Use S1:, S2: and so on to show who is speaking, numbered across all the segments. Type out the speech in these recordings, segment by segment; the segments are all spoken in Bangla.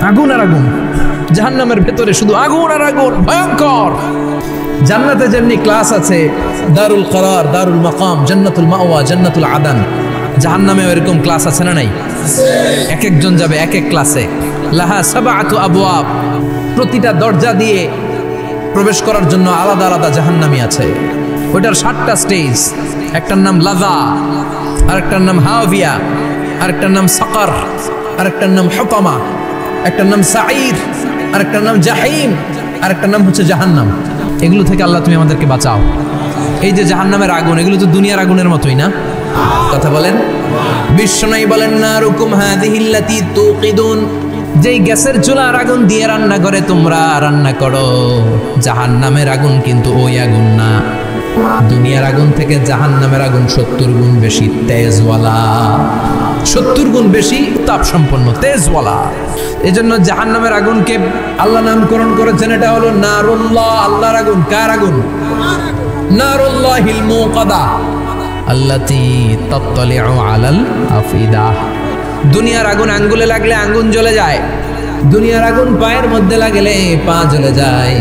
S1: আগুন আর আগুন, জাহান্নামের ভেতরে শুধু আগুন আর আগুন, ভয়ঙ্কর। জান্নাতে যেমনি ক্লাস আছে, দারুল করার, দারুল মাকাম, জান্নাতুল মাওয়া, জান্নাতুল আদান, জাহান্নামেও এরকম ক্লাস আছে না নাই? এক একজন যাবে এক এক ক্লাসে। লাহা সাবআতু আবওয়াব, প্রতিটা দরজা দিয়ে প্রবেশ করার জন্য আলাদা আলাদা জাহান্নামী আছে। ওইটার 7টা স্টেজ। একটার নাম লাযা, আরেকটার নাম হাওয়িয়া, আরেকটার নাম সাকার, আরেকটার নাম হুতামা, একটার নাম সাঈর, আরেকটার নাম জাহিম, আরেকটার নাম হচ্ছে জাহান্নাম। এগুলো থেকে আল্লাহ তুমি আমাদেরকে বাঁচাও। এই যে জাহান্নামের আগুন, এগুলো তো দুনিয়ার আগুনের মতোই না? কথা বলেন। বিশ্বনবী বলেন, নারুকুম হাযিহিল্লাতী তুকিদুন, যেই গ্যাসের চুলার আগুন দিয়ে রান্না করে তোমরা রান্না করো, জাহান্নামের আগুন কিন্তু ওই আগুন না। দুনিয়ার আগুন থেকে জাহান্নামের আগুন 70 গুণ বেশি তেজওয়ালা, 70 গুণ বেশি তাপ সম্পন্ন, তেজওয়ালা। এজন্য জাহান্নামের আগুনকে আল্লাহ নামকরণ করেছেন, এটা হলো নারুল্লাহ, আল্লাহর আগুন। কার আগুন? নারুল্লাহিল মুকাদা আল্লাতী তাত্তালিউ আলাল আফিদা। দুনিয়ার আগুন আঙ্গুলে লাগলে আঙ্গুল জ্বলে যায়, দুনিয়ার আগুন পায়ের মধ্যে লাগলে পা জ্বলে যায়।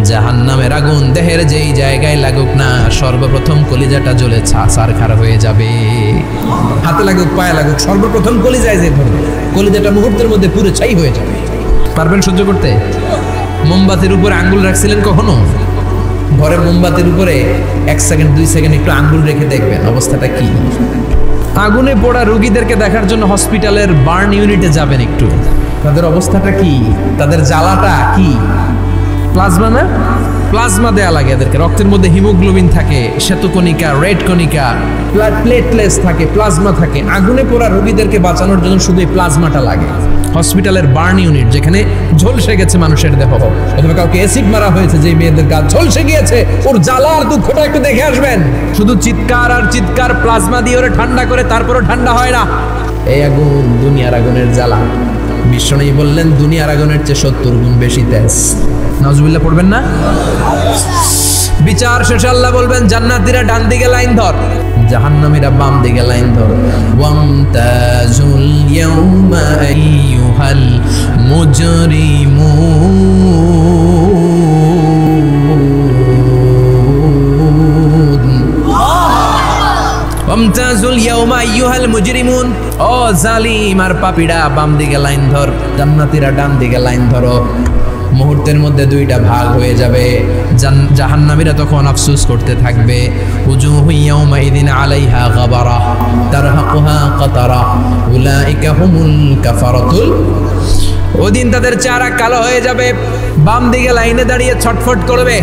S1: জাহান্নামের আগুন দেহের যেই জায়গায় লাগুক না, সর্বপ্রথম কলিজাটা জ্বলে ছারখার হয়ে যাবে। হাতে লাগুক, পায়ে লাগুক, সর্বপ্রথম কলিজায় যে ধরবে, কলিজাটা মুহূর্তের মধ্যে পুরো ছাই হয়ে যাবে। পারবেন সহ্য করতে? মোমবাতির উপরে আঙ্গুল রাখছিলেন কখনো? ঘরের মোমবাতির উপরে 1 সেকেন্ড 2 সেকেন্ড একটু আঙ্গুল রেখে দেখবেন অবস্থাটা কি। আগুনে পোড়া রোগীদেরকে দেখার জন্য হসপিটালের বার্ন ইউনিটে যাবেন, একটু তাদের অবস্থাটা কি, তাদের জ্বালাটা কি। প্লাজমা না, প্লাজমা দেয়া লাগে এদেরকে। রক্তের মধ্যে হিমোগ্লোবিন থাকে, শ্বেতকণিকা, রেড কণিকা, প্লেটলেটস থাকে, প্লাজমা থাকে। আগুনে পোড়া রোগীদেরকে বাঁচানোর জন্য শুধু এই প্লাজমাটা লাগে। হসপিটালের বার্ন ইউনিট, যেখানে ঝলসে গেছে মানুষের দেহ, অথবা কাউকে অ্যাসিড মারা হয়েছে, যে মেয়েদের গা ঝলসে গিয়েছে, ওর জ্বালা আর দুঃখটা একটু দেখে আসবেন। শুধু চিৎকার আর চিৎকার, প্লাজমা দিয়ে ওরে ঠান্ডা করে, তারপরও ঠান্ডা হয় না। এই আগুন দুনিয়ার আগুনের জ্বালা। বিশ্বনবী বললেন দুনিয়ার আগুনের চেয়ে 70 গুণ বেশি তেজ। নাউজুবিল্লাহ পড়বেন না? বিচার শেষে আল্লাহ বলবেন, জান্নাতীরা ডান দিকে লাইন ধর, জাহান্নামীরা বাম দিকে লাইন ধর। ওয়ামতাজুল ইয়াউমা আইয়ুহাল মুজরিমুন, ওয়ামতাজুল ইয়াউমা আইয়ুহাল মুজরিমুন, ও জালিম আর পাপীরা বাম দিকে লাইন ধর, জান্নাতীরা ডান দিকে লাইন ধরো। মুহূর্তের মধ্যে 2টা ভাগ হয়ে যাবে। জাহান্নামীরা তখন আফসোস করতে থাকবে, উজুহু ইয়াউমাইযিন আলাইহা গাবারা তারহাকুহা কাতারা উলাইকা হুমুল কাফারাতুল। ওদিন তাদের চেহারা কালো হয়ে যাবে, বাম দিকে লাইনে দাঁড়িয়ে ছটফট করবে,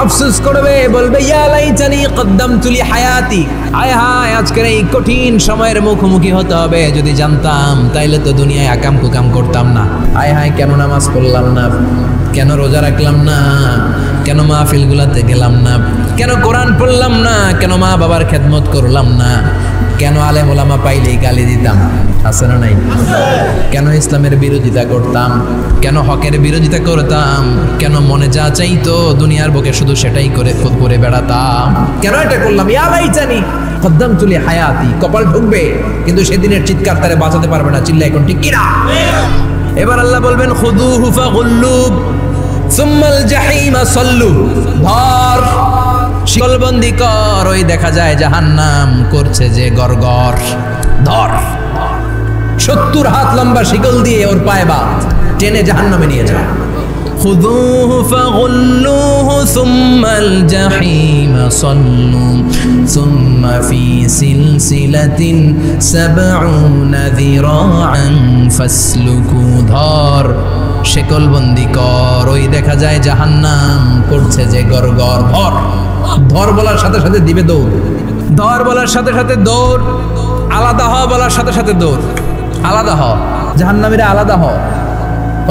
S1: আফসোস করবে, বলবে ইয়া লাইতানি কদ্দামতু লি হায়াতি, আয় হায় আজকের এই কঠিন সময়ের মুখোমুখি হতে হবে, যদি জানতাম তাইলে তো দুনিয়ায় আকাম কুকাম করতাম না। আয় হায় কেন নামাজ পড়লাম না, কেন রোজা রাখলাম না, কেন মাহফিলগুলাতে গেলাম না, কেন কোরআন পড়লাম না, কেন মা বাবার খেদমত করলাম না, কেন আলেম ওলামা পাইলেই গালি দিতাম, আছে না নাই? কেন ইসলামের বিরোধিতা করতাম, কেন হকের বিরোধিতা করতাম, কেন মনে যা চাইতো দুনিয়ার বুকে শুধু সেটাই করে বেড়াতাম, কেন এটা করলাম? ইয়া লাইতানি কদ্দামতু লি হায়াতি। কপাল ঢুকবে, কিন্তু সেদিনের চিৎকার তারে বাঁচাতে পারবে না। চিল্লা এখন ঠিক কিনা? এবার আল্লাহ বলবেন, খুযুহু ফাগুল্লু সুম্মাল জাহিমা সাল্লু, ধর শিকলবন্দি কর। ওই দেখা যায় জাহান্নাম করছে যে গরগর, ধর 70 হাত লম্বা শিকল দিয়ে ওর পায়ে বাঁধ, টেনে জাহান্নামে নিয়ে যায়। খুযুহু ফাগুল্লুহু সুম্মাল জাহিমা সাল্লু সুম্মা ফি সিলসিলাতিন 70 যিরাআন ফাসলুকু, ধর শিকলবন্দি কর। ওই দেখা যায় জাহান্নাম করছে যে গরগর, ধর। ধর বলার সাথে সাথে দিবে দৌড়, ধর বলার সাথে সাথে দৌড়, আলাদা হ বলার সাথে সাথে দৌড়। আলাদা হ, জাহান্নামীরা আলাদা হ।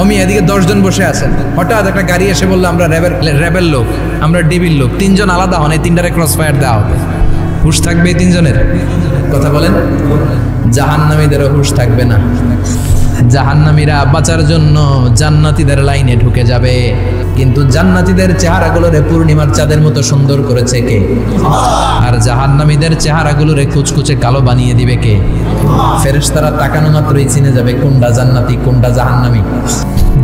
S1: আমি এদিকে 10 জন বসে আছেন, হঠাৎ একটা গাড়ি এসে বললো আমরা র্যাবের লোক, আমরা ডিবির লোক, 3 জন আলাদা হন, এই 3টারে ক্রস ফায়ার দেওয়া হবে। হুশ থাকবে এই 3 জনের? কথা বলেন। জাহান্নামীদেরও হুশ থাকবে না। জাহান্নামীরা বাঁচার জন্য জান্নাতীদের লাইনে ঢুকে যাবে, কিন্তু জান্নাতীদের চেহারাগুলোরে পূর্ণিমার চাঁদের মতো সুন্দর করেছে কে? আর জাহান্নামীদের চেহারাগুলোরে কুচকুচে কালো বানিয়ে দিবে কে? ফেরেশতারা তাকানো মাত্রই চিনে যাবে কোনটা জান্নাতি কোনটা জাহান্নামী।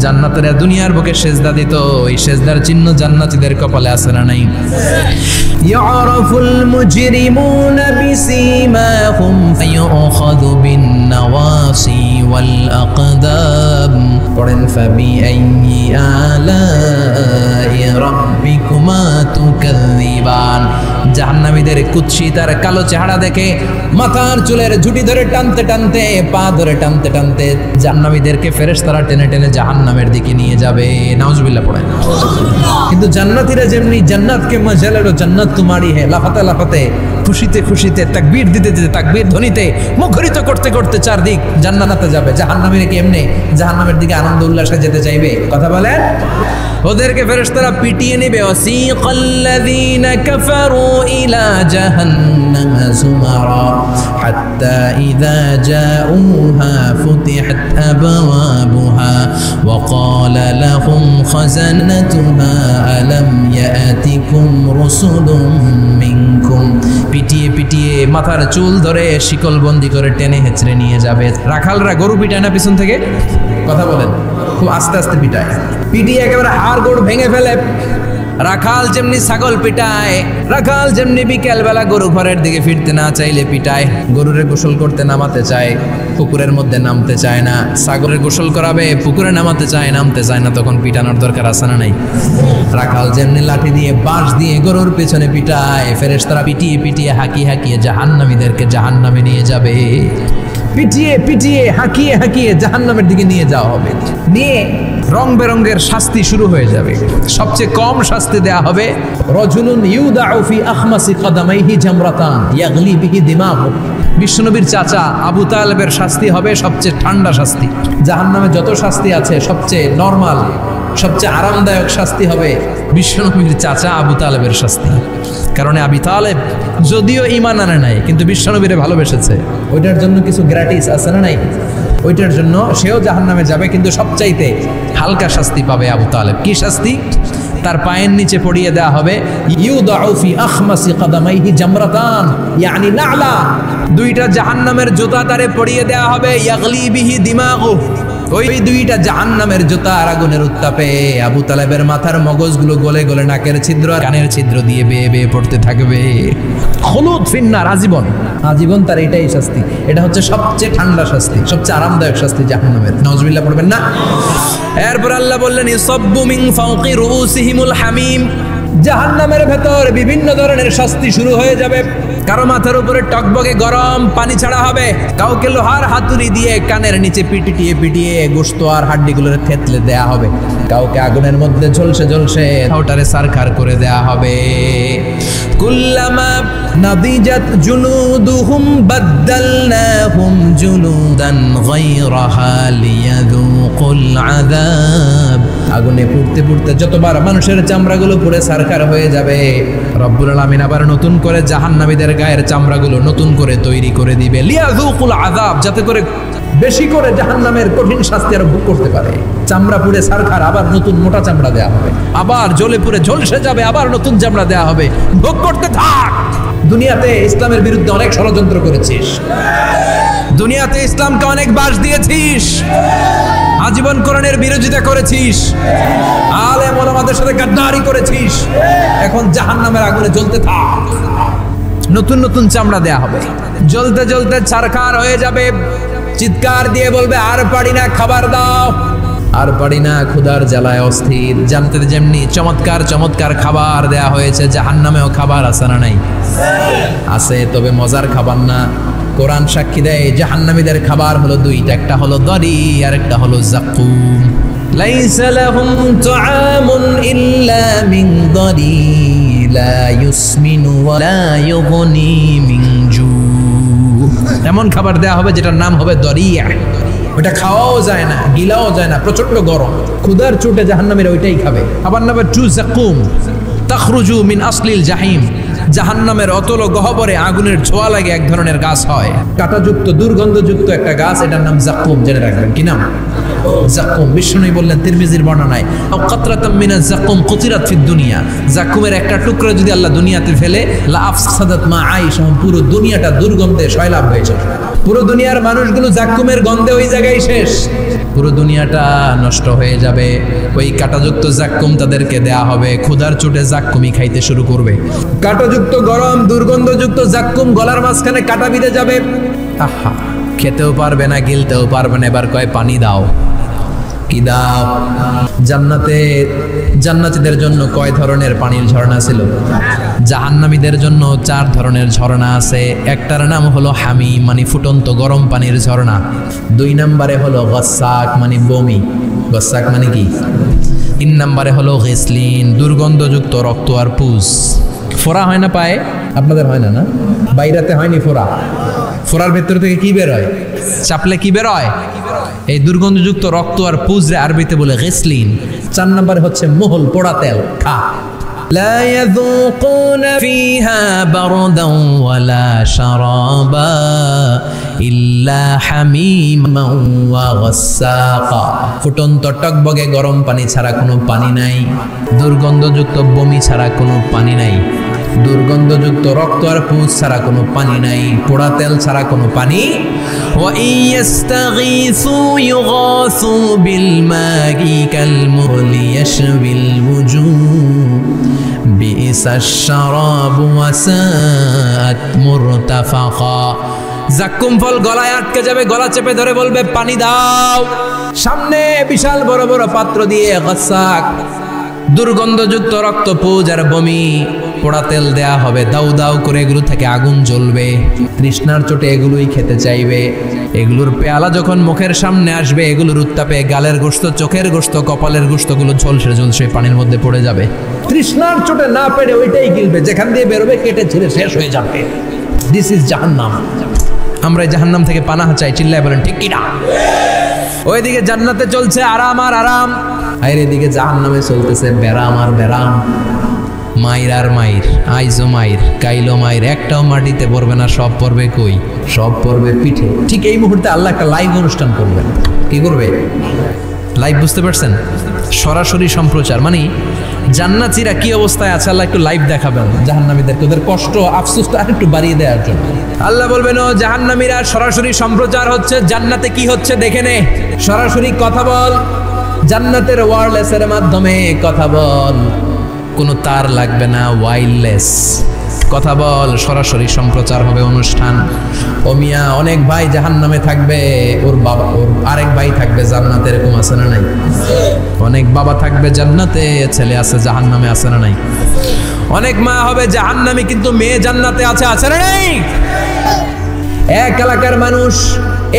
S1: জান্নাতীরা দুনিয়ার বুকে সেজদা দিত, এই সেজদার চিহ্ন জান্নাতীদের কপালে আছে না নাই? ইয়ারাফুল মুজরিমুনা বিসীমাহুম ফায়ুখাযু বিন নাওয়াসি ওয়াল আকদাম। পড়েন ফাবিআইয়ি আলাই রাব্বিকুমা তুকাযযিবান। জাহান্নামীদের কুৎসিত আর কালো চেহারা দেখে মাথার চুলের ঝুঁটি ধরে টানতে টানতে, পা ধরে টানতে টানতে জাহান্নামীদেরকে ফেরেশতারা টেনে টেনে জাহান্নামের দিকে নিয়ে যাবে। নাউজুবিল্লাহ পড়েন। কিন্তু জান্নাতীরা যেমনি জান্নাতকে মজা লেলো জান্নাত তোমারই হে, লাফাতে লাফাতে খুশিতে খুশিতে তাকবীর দিতে দিতে তাকবীর ধ্বনিতে মুখরিত করতে করতে চারদিক জান্নাতে যাবে। জাহান্নামীরা কি এমনি জাহান্নামের দিকে আনন্দ উল্লাসে যেতে চাইবে? কথা বলেন। ওদেরকে ফেরেশতারা পিটিয়ে নেবে। ওয়াসিকাল্লাযীনা কাফারু ইলা জাহান্নাম যুমারা হাত্তা ইযা জাউহা ফুতিহাত আবওয়াবুহা ওয়া ক্বালা লাহুম খাযানাতুহা আলাম ইয়াতিকুম রাসূলুম মিনকুম। পিটিয়ে পিটিয়ে মাথার চুল ধরে শিকলবন্দি করে টেনে হেঁচড়ে নিয়ে যাবে। রাখালরা গরু পিটায় না পিছন থেকে? কথা বলেন। খুব আস্তে আস্তে পিটায়, পিটিয়ে একেবারে হাড় গোড় ভেঙে ফেলে। রাখাল যেমনি ছাগল পিটায়, রাখাল যেমনি বিকেল বেলা গরু ঘরের দিকে ফিরতে না চাইলে পিটায়। গরুরে গোসল করতে নামাতে চায়, পুকুরের মধ্যে নামতে চায় না। ছাগলের গোসল করাবে, পুকুরে নামাতে চায়, নামতে চায় না, তখন পিটানোর দরকার আছে না নাই? রাখাল যেমনি লাঠি দিয়ে বাঁশ দিয়ে গরুর পেছনে পিটায়, ফেরেশতারা পিটিয়ে পিটিয়ে হাঁকিয়ে হাঁকিয়ে জাহান্নামীদেরকে জাহান্নামে নিয়ে যাবে। পিটিয়ে পিটিয়ে হাঁকিয়ে হাঁকিয়ে জাহান্নামের দিকে নিয়ে যাওয়া হবে। নিয়ে রং বেরঙের শাস্তি শুরু হয়ে যাবে। সবচেয়ে কম শাস্তি দেয়া হবে রাজুলুন ইউদাউ ফি আখমাসি কদামাইহি জামরাতান ইয়াগলি বিহি দিমাগু। বিশ্বনবীর চাচা আবু তালেবের শাস্তি হবে সবচেয়ে ঠান্ডা শাস্তি। জাহান্নামে যত শাস্তি আছে সবচেয়ে নরমাল, সবচেয়ে আরামদায়ক শাস্তি হবে বিশ্বনবীর চাচা আবু তালেবের শাস্তি। কারণ আবু তালেব যদিও ঈমান আনে নাই, কিন্তু বিশ্বনবীরে ভালোবেসেছে। ওইটার জন্য কিছু গ্র্যাটিস আছে না নাই? ওইটার জন্য সেও জাহান্নামে যাবে, কিন্তু সবচাইতে হালকা শাস্তি পাবে আবু তালেব। কি শাস্তি? তার পায়ের নিচে পড়িয়ে দেওয়া হবে ইউদাউ ফি আখমাসি কদামাইহি জামরাতান ইয়ানি নালা। দুইটা জাহান্নামের জুতা তারে পড়িয়ে দেওয়া হবে। ইয়াগলি বিহি দিমাগু। ওই দুইটা জাহান্নামের জুতা আর আগুনের উত্তাপে আবু তালেবের মাথার মগজগুলো গলে গলে নাকের ছিদ্র আর কানের ছিদ্র দিয়ে বেয়ে বেয়ে পড়তে থাকবে। খুলুদ ফিন্নার, আজীবন আজীবন তার এটাই শাস্তি। এটা হচ্ছে সবচেয়ে ঠান্ডা শাস্তি, সবচেয়ে আরামদায়ক শাস্তি জাহান্নামের। নাউজুবিল্লাহ পড়বেন না? এরপর আল্লাহ বললেন ইসাব্বু মিন ফাওকি রুউসিহিমুল হামিম। জাহান্নামের ভেতর বিভিন্ন ধরনের শাস্তি শুরু হয়ে যাবে। কারো মাথার উপরে টকবগে গরম পানি ছাড়া হবে, কাউকে লোহার হাতুড়ি দিয়ে কানের নিচে পিটিয়ে পিটিয়ে গোশত আর হাড্ডিগুলোর থেতলে দেয়া হবে, কাউকে আগুনের মধ্যে ঝলসে ঝলসে ওটারে সারখার করে দেয়া হবে। কুল্লামা নাদিজাত জুনুদুহুম বাদদালনাহুম জুনুদান গায়রাহা লিয়াযুকুল আযাব। আগুনে পুড়তে পুড়তে যতবার মানুষের চামড়াগুলো পুড়ে সারখার হয়ে যাবে, রব্বুল আলামিন আবার নতুন করে জাহান্নামীদের গায়ের চামড়াগুলো নতুন করে তৈরি করে দিবে। লিয়াযুকুল আযাব, যাতে করে বেশি করে জাহান্নামের কঠিন শাস্তি আর ভোগ করতে পারে। চামড়া পুড়ে সারখার, আবার নতুন মোটা চামড়া দেয়া হবে। আবার জ্বলে পুড়ে ঝলসে যাবে, আবার নতুন চামড়া দেয়া হবে। ভোগ করতে থাক। দুনিয়াতে ইসলামের বিরুদ্ধে অনেক ষড়যন্ত্র করেছিস, দুনিয়াতে ইসলামকে অনেক বাস দিয়েছিস, আজীবন কোরআনের বিরোধিতা করেছিস, আলেম ওলামাদের সাথে গাদ্দারি করেছিস। এখন জাহান্নামের আগুনে জ্বলতে থাক। নতুন নতুন চামড়া দেয়া হবে, জ্বলতে জ্বলতে ছারখার হয়ে যাবে। চিৎকার দিয়ে বলবে আর পারি না, খাবার দাও। আর পারি না, ক্ষুধার জ্বালায় অস্থির। জানতে যেমনি চমৎকার চমৎকার খাবার দেয়া হয়েছে, জাহান্নামেও খাবার আছে না নাই? আছে, তবে মজার খাবার না। কোরআন সাক্ষী দেয় জাহান্নামীদের খাবার হলো দুইটা, একটা হলো দরি আর একটা হলো যাকুম। লাইসা লাহুম তুআমুন ইল্লা মিন দরি লা ইউসমিনু ওয়া লা ইউগনি মিন জু। এমন খাবার দেয়া হবে যেটার নাম হবে দরিয়া। ওটা খাওয়াও যায় না, গিলাও যায় না, প্রচন্ড গরম। ক্ষুধার চোটে জাহান্নামীরা ওইটাই খাবে। খাবার নাম টু যাকুম। তাখরুজু মিন আসলিল জাহিম, জাহান্নামের অতল গহ্বরে আগুনের ছোঁয়া লাগে এক ধরনের গাছ হয়, কাঁটাযুক্ত দুর্গন্ধযুক্ত একটা গাছ, এটার নাম জাকুম। জেনে রাখবেন কি নাম? জাকুম। বিষ্ণু বললেন তিরমিজির বর্ণনায়, আও কাতরাতাম মিনাজ জাকুম কুতিরাত ফিদ দুনিয়া, জাকুমের একটা টুকরা যদি আল্লাহ দুনিয়াতে ফেলে, লা আফসাদাত মা আইশা, পুরো দুনিয়াটা দুর্গন্ধে সয়লাব হয়ে যাবে। পুরো দুনিয়ার মানুষগুলো জাকুমের গন্ধে ওই জায়গায় শেষ, পুরো দুনিয়াটা নষ্ট হয়ে যাবে। ওই কাঁটাযুক্ত জাক্কুম তাদেরকে দেয়া হবে, ক্ষুধার চোটে জাক্কুমই খাইতে শুরু করবে। কাঁটাযুক্ত গরম দুর্গন্ধযুক্ত জাক্কুম গলার মাঝখানে কাটা বিঁধে যাবে। আহা, খেতেও পারবে না, গিলতেও পারবে না। এবার কয় পানি দাও। কি দাও? জান্নাতীদের জন্য কয় ধরনের পানির ঝর্ণা ছিল? জাহান্নামীদের জন্য 4 ধরনের ঝর্ণা আছে। একটার নাম হলো হামিম, মানে ফুটন্ত গরম পানির ঝর্ণা। 2 নম্বরে হলো গসাক, মানে বমি। গসাক মানে কি? 3 নম্বরে হলো গিসলিন, দুর্গন্ধযুক্ত রক্ত আর পুজ। ফোড়া হয় না পায়ে? আপনাদের হয় না? না, বাইরাতে হয়নি ফোড়া? ফোড়ার ভেতর থেকে কি বের হয়? চাপলে কি বের হয়? এই দুর্গন্ধযুক্ত রক্ত আর পুজরে আরবিতে বলে গিসলিন। 4 নম্বরে হচ্ছে মোহল, পোড়া তেল। খা। লা ইয়াযুকুনা ফিহা বারদান ওয়ালা শারাবা ইল্লা হামিমান ওয়া গাসসাকা, ফুটন্ত টকবগে গরম পানি ছাড়া কোনো পানি নাই, দুর্গন্ধযুক্ত বমি ছাড়া কোনো পানি নাই, দুর্গন্ধযুক্ত রক্ত আর পুজ ছাড়া কোনো পানি নাই, পোড়া তেল ছাড়া কোনো পানি। ওয়া ইয়াস্তাগীসু ইউগাসু বিল মাই কাল মুহলি ইয়াশবিল ওয়ুজুহ বিইসাশ শারাবু ওয়া সাআত মুরতাফাকা। জাক্কুম ফল গলায় আটকে যাবে, গলা চেপে ধরে বলবে পানি দাও। সামনে বিশাল বড় বড় পাত্র দিয়ে গাসাক, দুর্গন্ধযুক্ত রক্ত পুজ আর বমি, পোড়া তেল দেয়া হবে, দাউ দাউ করে এগুলো থেকে আগুন জ্বলবে। তৃষ্ণার চোটে এগুলোই খেতে চাইবে। এগুলোর পেয়ালা যখন মুখের সামনে আসবে, এগুলোর উত্তাপে গালের গোশত, চোখের গোশত, কপালের গোশতগুলো ঝলসে ঝলসে পানির মধ্যে পড়ে যাবে। তৃষ্ণার চোটে না পেরে ওইটাই গিলবে, যেখান দিয়ে বেরোবে কেটে ছিঁড়ে শেষ হয়ে যাবে। দিস ইজ জাহান্নাম। আমরা জাহান্নাম থেকে পানাহ চাই, চিল্লায় বলেন ঠিক কিনা? ওইদিকে জান্নাতে চলছে আরাম আর আরাম, আর এদিকে জাহান্নামে চলতেছে বেরাম আর বেরাম। মাইর আর মাইর, আইজো মাইর, কাইলো মাইর, একটাও মাটিতে পড়বে না, সব পড়বে কই? সব পড়বে পিঠে। ঠিক এই মুহূর্তে আল্লাহ একটা লাইভ অনুষ্ঠান করবেন। কি করবে? লাইভ, বুঝতে পারছেন? সরাসরি সম্প্রচার, মানে জান্নাতীরা কি অবস্থায় আছে আল্লাহ একটু লাইভ দেখাবেন জাহান্নামীদেরকে, ওদের কষ্ট আফসোসটা আরেকটু বাড়িয়ে দেওয়ার জন্য। আল্লাহ বলবেন, ও জাহান্নামীরা, সরাসরি সম্প্রচার হচ্ছে, জান্নাতে কি হচ্ছে দেখে নে, সরাসরি কথা বল, জান্নাতের ওয়্যারলেসের মাধ্যমে কথা বল, কোনো তার লাগবে না, ওয়্যারলেস কথা বল, সরাসরি সম্প্রচার হবে অনুষ্ঠান। ও মিয়া, অনেক ভাই জাহান্নামে থাকবে, ওর বাবা, ওর আরেক ভাই থাকবে জান্নাতে, এরকম আছে না নাই? অনেক বাবা থাকবে জান্নাতে, ছেলে আছে জাহান্নামে, আছে না নাই? অনেক মা হবে জাহান্নামী কিন্তু মেয়ে জান্নাতে আছে, আছে না নাই? এক এলাকার মানুষ,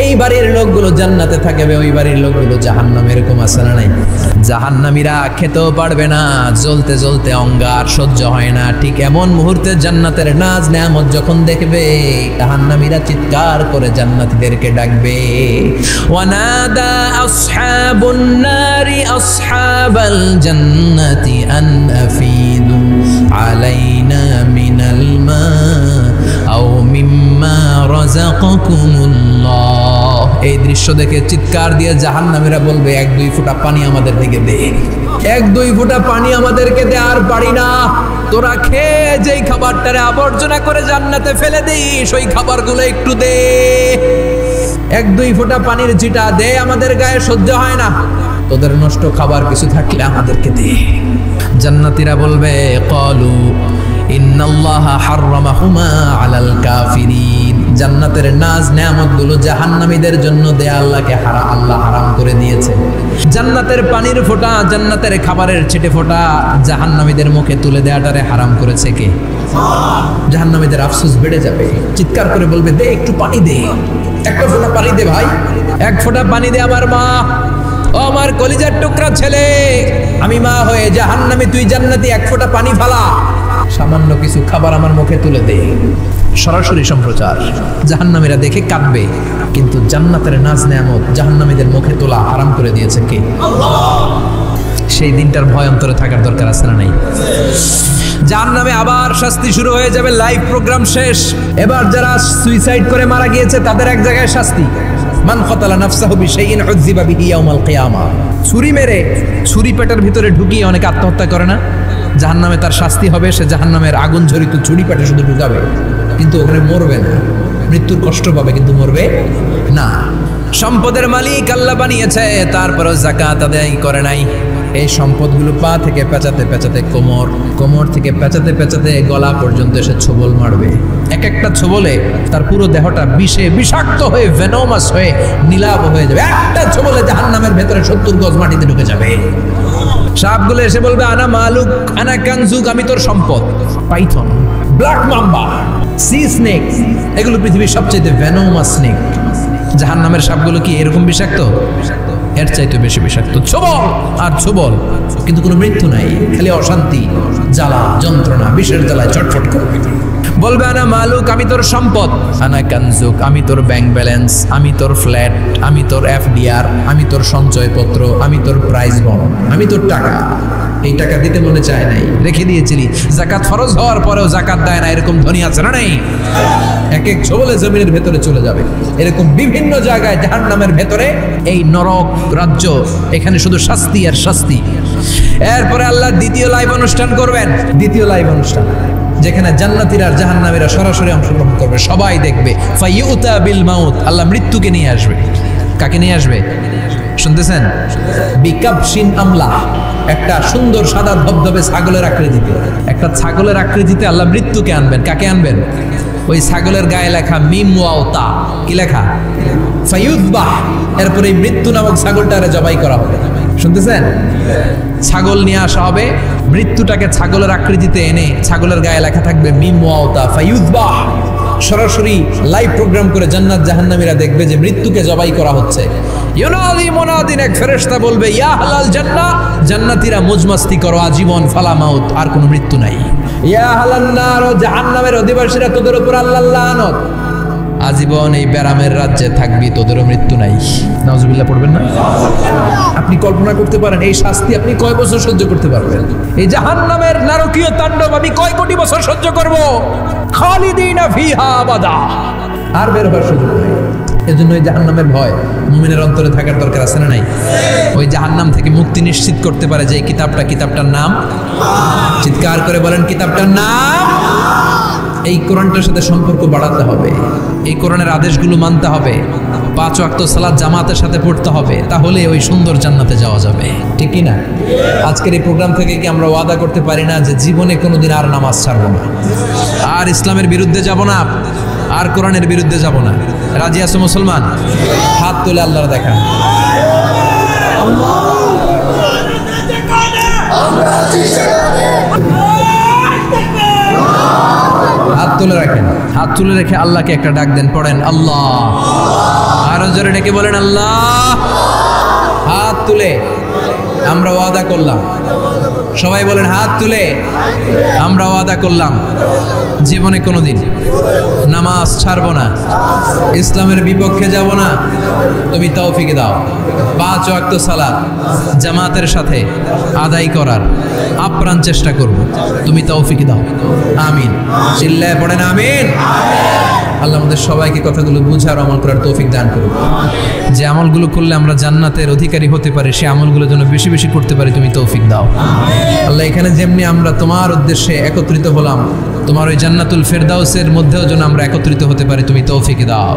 S1: এই বাড়ির লোকগুলো জান্নাতে থাকবে, ওই বাড়ির লোকগুলো জাহান্নামে, এরকম আছে না নাই? জাহান্নামীরা খেতেও পারবে না, জ্বলতে জ্বলতে অঙ্গার সহ্য হয় না। ঠিক এমন মুহূর্তে জান্নাতের নাজ নেয়ামত যখন দেখবে, জাহান্নামীরা চিৎকার করে জান্নাতীদেরকে ডাকবে, ওয়ানাদা আসহাবুন নারি আসহাবাল জান্নাতি আন আফিদু আলাইনা মিনাল মা আও মিম্মা রাযাকাকুমুল্লাহ। এই দৃশ্য দেখে চিৎকার দিয়ে জাহান্নামীরা বলবে, 1-2 ফোঁটা পানি আমাদের দিকে দে, 1-2 ফোঁটা পানি আমাদেরকে দে, আর পারি না। তোরা খেয়ে যেই খাবারটারে আবর্জনা করে জান্নাতে ফেলে দিস, ওই খাবারগুলো একটু দে, 1-2 ফোঁটা পানির ছিটা দে, আমাদের গায়ে সহ্য হয় না। তোদের নষ্ট খাবার কিছু থাকলে আমাদেরকে দে। জান্নাতীরা বলবে, ক্বালু ইন্নাল্লাহা হাররামাহুমা আলাল কাফিরিন, জান্নাতের নাজ নেয়ামতগুলো জাহান্নামীদের জন্য দেয়া আল্লাহকে আল্লাহ হারাম করে দিয়েছে। জান্নাতের পানির ফোঁটা, জান্নাতের খাবারের ছিটে ফোঁটা জাহান্নামীদের মুখে তুলে দেয়াটারে হারাম করেছে কে? জাহান্নামীদের আফসোস বেড়ে যাবে, চিৎকার করে বলবে, দে একটু পানি দে, 1 ফোঁটা পানি দে ভাই, 1 ফোঁটা পানি দে আমার মা, ও আমার কলিজার টুকরা ছেলে, আমি মা হয়ে জাহান্নামী, তুই জান্নাতি, 1 ফোঁটা পানি ফালা, সামান্য কিছু খাবার আমার মুখে তুলে দে। সরাসরি সম্প্রচার। জাহান্নামীরা দেখে কাঁদবে, কিন্তু জান্নাতের নাজ নেয়ামত জাহান্নামীদের মুখে তোলা হারাম করে দিয়েছে কে? সেই দিনটার ভয় অন্তরে থাকার দরকার আছে না নাই? জাহান্নামে আবার শাস্তি শুরু হয়ে যাবে, লাইভ প্রোগ্রাম শেষ। এবার যারা সুইসাইড করে মারা গিয়েছে তাদের এক জায়গায় শাস্তি। মান কতালা নাফসাহু বিশাইইন উযযিবা বিহি ইয়াউমাল কিয়ামা। ছুরি মেরে ছুরি পেটের ভিতরে ঢুকিয়ে অনেকে আত্মহত্যা করে না? জাহান্নামে তার শাস্তি হবে, সে জাহান্নামের আগুন ঝরিত ছুরি পেটে শুধু ঢুকাবে, কিন্তু ওখানে মরবে না, মৃত্যুর কষ্ট পাবে কিন্তু মরবে না। সম্পদের মালিক আল্লাহ বানিয়েছে, তারপরও যাকাত আদায় করে নাই। এই সম্পদগুলো পা থেকে পেঁচাতে পেঁচাতে কোমর, কোমর থেকে পেঁচাতে পেঁচাতে গলা পর্যন্ত এসে ছোবল মারবে। এক একটা ছোবলে তার পুরো দেহটা বিষে বিষাক্ত হয়ে ভেনোমাস হয়ে নীলাভ হয়ে যাবে। একটা ছোবলে জাহান্নামের ভেতরে 70 গজ মাটিতে ঢুকে যাবে। সাপগুলো এসে বলবে আনা মালুক আনা কানজুক, আমি তোর সম্পদ। Python, black mamba, C snake, এগুলো পৃথিবীর সবচেয়ে ভেনোমাস স্নেক। জাহান্নামের সাপগুলো কি এরকম বিষাক্ত? এর চাইতে বেশি বিষাক্ত। ছোবল আর ছোবল, কিন্তু কোনো মৃত্যু নাই, খালি অশান্তি, জ্বালা, যন্ত্রণা, বিষের জ্বালায় চটফট করবে। বলবে আনা মালুক, আমি তোর সম্পদ। আনা কানজুক, আমি তোর ব্যাংক ব্যালেন্স, আমি তোর ফ্ল্যাট, আমি তোর এফডিআর, আমি তোর সঞ্চয়পত্র, আমি তোর প্রাইজ বন্ড, আমি তোর টাকা। এই টাকা দিতে মনে চায় নাই, রেখে দিয়েছিলি। জাকাত ফরজ হওয়ার পরেও জাকাত দেয় না, এরকম ধনী আছে না নেই? এক এক ছোবলে জমিনের ভেতরে চলে যাবে। এরকম বিভিন্ন জায়গায় জাহান্নামের ভেতরে এই নরক রাজ্য, এখানে শুধু শাস্তি আর শাস্তি। এরপরে আল্লাহ দ্বিতীয় লাইভ অনুষ্ঠান করবেন, দ্বিতীয় লাইভ অনুষ্ঠান, যেখানে জান্নাতীরা আর জাহান্নামীরা সরাসরি অংশগ্রহণ করবে, সবাই দেখবে। ফাইউতা বিল মাউত, আল্লাহ মৃত্যুকে নিয়ে আসবে। কাকে নিয়ে আসবে শুনতেছেন? বিকাবশিন আমলা, একটা সুন্দর সাদা ধবধবে ছাগলের আকৃতিতে, একটা ছাগলের আকৃতিতে আল্লাহ মৃত্যুকে আনবেন। কাকে আনবেন? ওই ছাগলের গায়ে লেখা মিম ওয়াও তা, কি লেখা? ফায়ুদবাহ। এরপরে এই মৃত্যু নামক ছাগলটারে জবাই করা হবে। শুনতেছেন? ছাগল নিয়ে আসা হবে, মৃত্যুটাকে ছাগলের আকৃতিতে এনে ছাগলের গায়ে লেখা থাকবে মিম ওয়াও তা ফায়ুদবাহ। সরাসরি লাইভ প্রোগ্রাম করে জান্নাত জাহান্নামীরা দেখবে যে মৃত্যুকে জবাই করা হচ্ছে। ইউনাদি মুনাদিন, এক ফেরেশতা বলবে ইয়া হালাল জান্নাহ, জান্নাতীরা মজমাস্তি করো আজীবন, ফালা মাউত, আর কোনো মৃত্যু নাই। ইয়া হালান নার, জাহান্নামের অধিবাসীরা তোদের উপর আল্লাহর লানত, আজীবন এই ব্যারামের রাজ্যে থাকবি, তোদেরও মৃত্যু নাই। নাউজুবিল্লাহ পড়বেন না? আপনি কল্পনা করতে পারেন এই শাস্তি আপনি কয় বছর সহ্য করতে পারবেন? এই জাহান্নামের নারকীয় তাণ্ডব আমি কয় কোটি বছর সহ্য করব? খালিদিনা ফিহা আবাদা, আর বের হওয়ার সুযোগ নেই। এজন্য ওই জাহান্নামের ভয় মুমিনের অন্তরে থাকার দরকার আছে না নাই? ওই জাহান্নাম থেকে মুক্তি নিশ্চিত করতে পারে যে কিতাবটার নাম, চিৎকার করে বলেন কিতাবটার নাম। এই কোরআনটার সাথে সম্পর্ক বাড়াতে হবে, এই কোরআনের আদেশগুলো মানতে হবে, 5 ওয়াক্ত সালাত জামাতের সাথে পড়তে হবে, তাহলে ওই সুন্দর জান্নাতে যাওয়া যাবে। ঠিক কি না? আজকের এই প্রোগ্রাম থেকে কি আমরা ওয়াদা করতে পারি না যে জীবনে কোনোদিন আর নামাজ ছাড়বো না, আর ইসলামের বিরুদ্ধে যাব না, আর কোরআনের বিরুদ্ধে যাব না? রাজি আছো মুসলমান? হাত তুলে আল্লাহর দেখা। হাত তুলে রাখেন, হাত তুলে রেখে আল্লাহকে একটা ডাক দেন, পড়েন আল্লাহ। আরো জোরে ডেকে বলেন আল্লাহ। হাত তুলে আমরা ওয়াদা করলাম, সবাই বলেন হাত তুলে আমরা ওয়াদা করলাম জীবনে কোনোদিন নামাজ ছাড়বো না, ইসলামের বিপক্ষে যাব না। তুমি তৌফিক দাও, 5 ওয়াক্ত সালাত জামাতের সাথে আদায় করার আপ্রাণ চেষ্টা করব, তুমি তৌফিক দাও। আমিন। চিল্লায় পড়েন আমিন। আল্লাহ আমাদের সবাইকে কথাগুলো বুঝার আমল করার তৌফিক দান করুন। যে আমলগুলো করলে আমরা জান্নাতের অধিকারী হতে পারি, সে আমলগুলো যেন বেশি বেশি করতে পারি, তুমি তৌফিক দাও। আল্লাহ এখানে যেমনি আমরা তোমার উদ্দেশ্যে একত্রিত হলাম, তোমার ওই জান্নাতুল ফেরদাউসের মধ্যেও যেন আমরা একত্রিত হতে পারি, তুমি তৌফিক দাও।